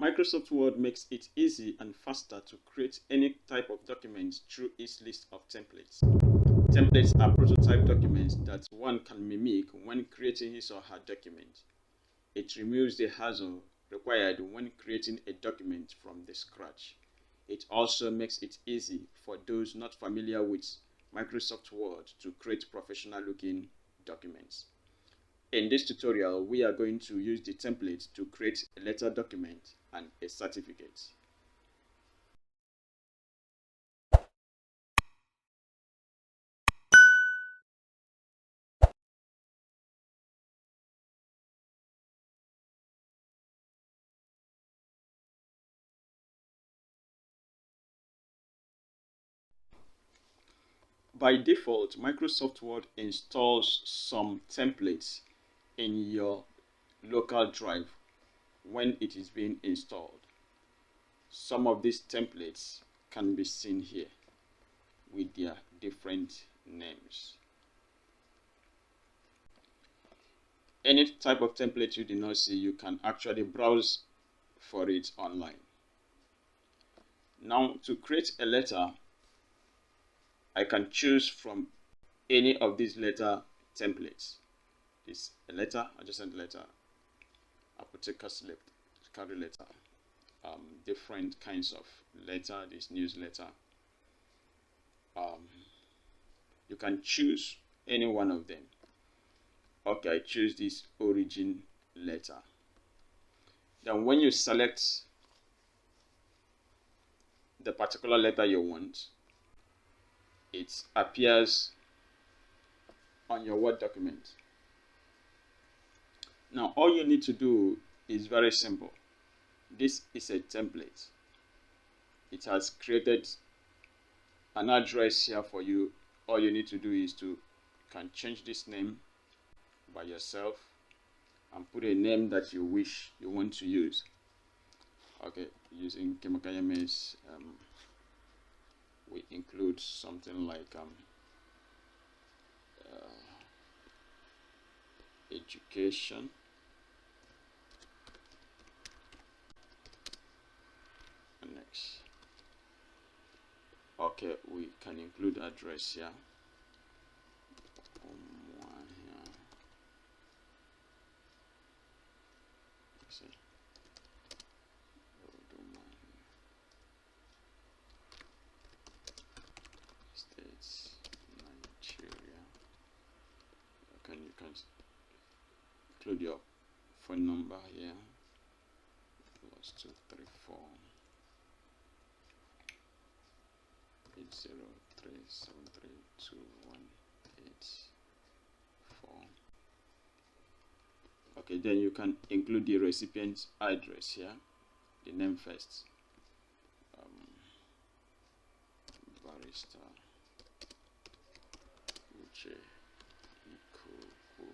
Microsoft Word makes it easy and faster to create any type of document through its list of templates. Templates are prototype documents that one can mimic when creating his or her document. It removes the hassle required when creating a document from the scratch. It also makes it easy for those not familiar with Microsoft Word to create professional-looking documents. In this tutorial, we are going to use the template to create a letter document and a certificate. By default, Microsoft Word installs some templates in your local drive when it is being installed. Some of these templates can be seen here with their different names. Any type of template you do not see, you can actually browse for it online. Now, to create a letter, I can choose from any of these letter templates. This a letter, adjacent letter, apotheker's letter, carry letter, different kinds of letter, this newsletter. You can choose any one of them. Okay, I choose this origin letter. Then when you select the particular letter you want, it appears on your Word document. Now all you need to do is very simple. This is a template. It has created an address here for you. All you need to do is to can change this name by yourself and put a name that you want to use. Okay, using KMS, we include something like education. Next, okay, we can include address here. States, Nigeria. You can include your phone number here. +234 803732184. Okay, then you can include the recipient's address here, the name first. Barrister Uche Ikuku.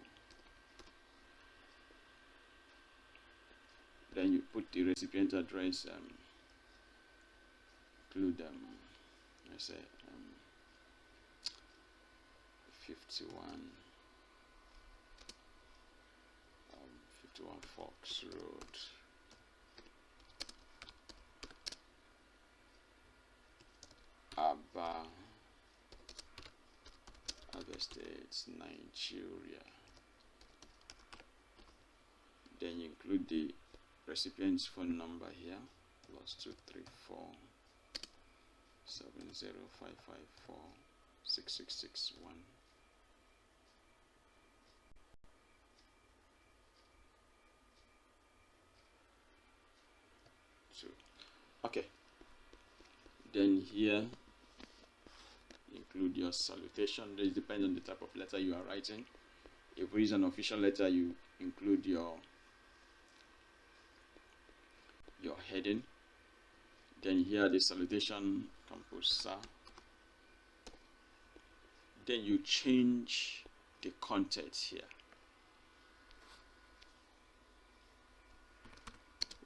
Then you put the recipient address, include I say 51 Fox Road, Aba, other states, Nigeria. Then you include the recipient's phone number here, +234 70554 6661. Okay, then here include your salutation. This depends on the type of letter you are writing. If it is an official letter, you include your heading. Then here the salutation compose sir. Then you change the content here.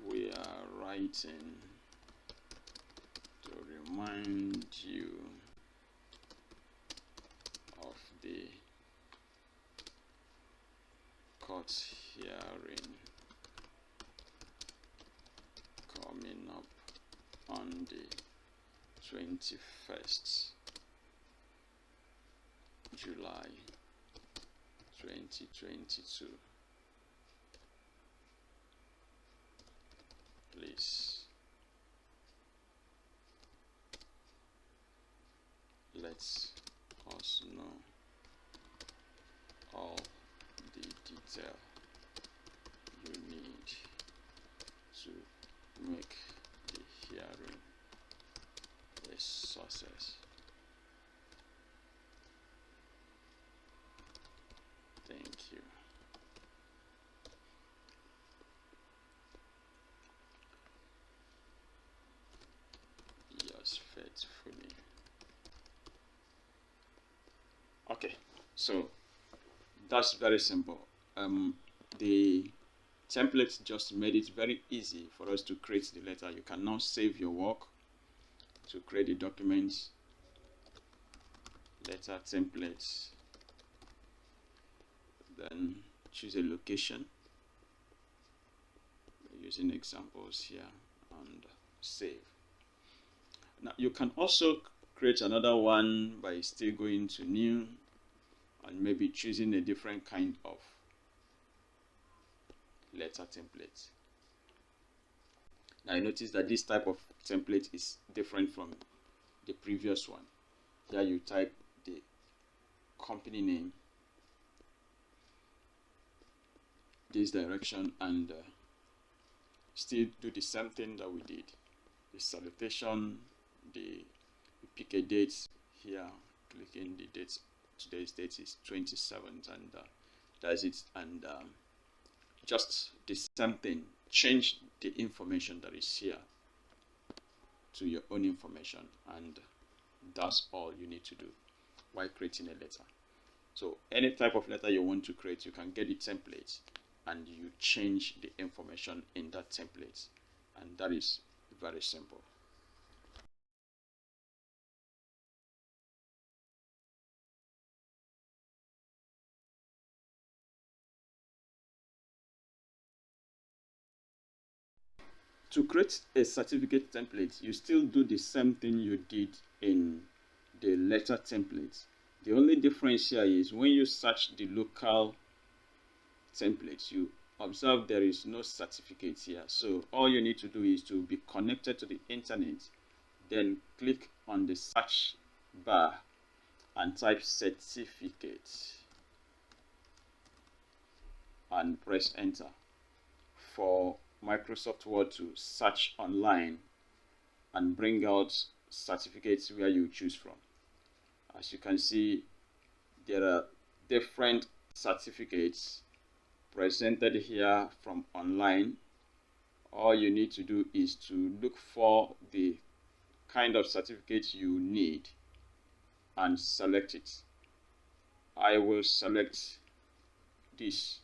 We are writing to remind you of the court hearing on the 21st July 2022. Please let us know all the detail you need to make the hearing a success. Thank you. Yours faithfully. Okay, so that's very simple. The template just made it very easy for us to create the letter. You can now save your work to create the documents, letter templates, then choose a location using examples here and save. Now you can also create another one by still going to new and maybe choosing a different kind of letter template. Now you notice that this type of template is different from the previous one. Here you type the company name, this direction, and still do the same thing that we did. The salutation, we pick a date here, clicking the date. Today's date is 27th, and that's it. And just the same thing, change the information that is here to your own information, and that's all you need to do while creating a letter. So any type of letter you want to create, you can get the template and you change the information in that template, and that is very simple. To create a certificate template, you still do the same thing you did in the letter template. The only difference here is when you search the local templates, you observe there is no certificate here. So all you need to do is to be connected to the internet, then click on the search bar and type certificate and press enter for Microsoft Word to search online and bring out certificates where you choose from. As you can see, there are different certificates presented here from online. All you need to do is to look for the kind of certificate you need and select it. I will select this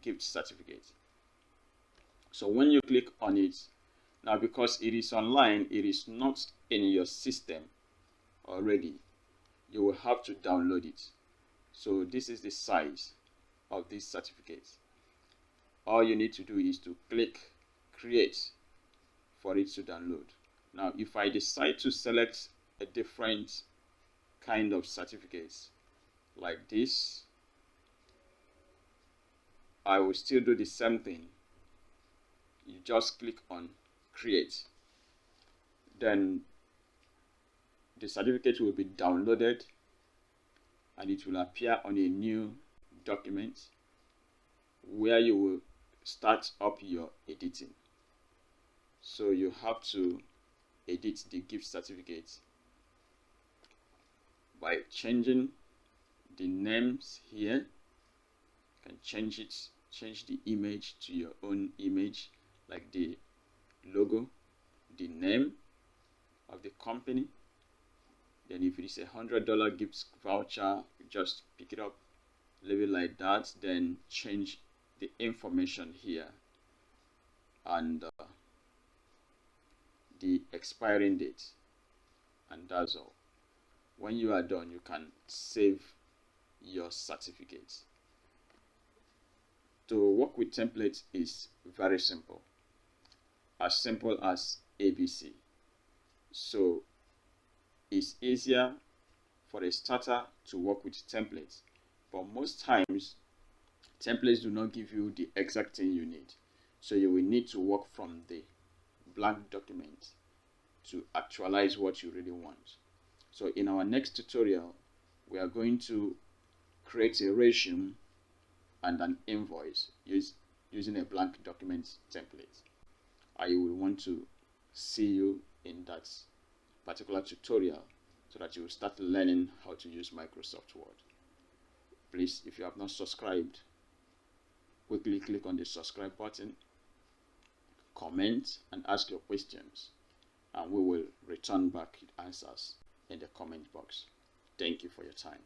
gift certificate. So when you click on it, now because it is online, it is not in your system already, you will have to download it. So this is the size of this certificate. All you need to do is to click create for it to download. Now if I decide to select a different kind of certificates like this, I will still do the same thing. You just click on create, then the certificate will be downloaded and it will appear on a new document where you will start up your editing. So you have to edit the gift certificate by changing the names here. You can change it, change the image to your own image, like the logo, the name of the company. Then if it is $100 gift voucher, just pick it up, leave it like that, then change the information here and the expiring date, and that's all. When you are done, you can save your certificate. To work with templates is very simple as ABC. So it's easier for a starter to work with templates, but most times templates do not give you the exact thing you need. So you will need to work from the blank document to actualize what you really want. So in our next tutorial, we are going to create a resume and an invoice using a blank document template. I will want to see you in that particular tutorial so that you will start learning how to use Microsoft Word. Please, if you have not subscribed, quickly click on the subscribe button, comment and ask your questions, and we will return back answers in the comment box. Thank you for your time.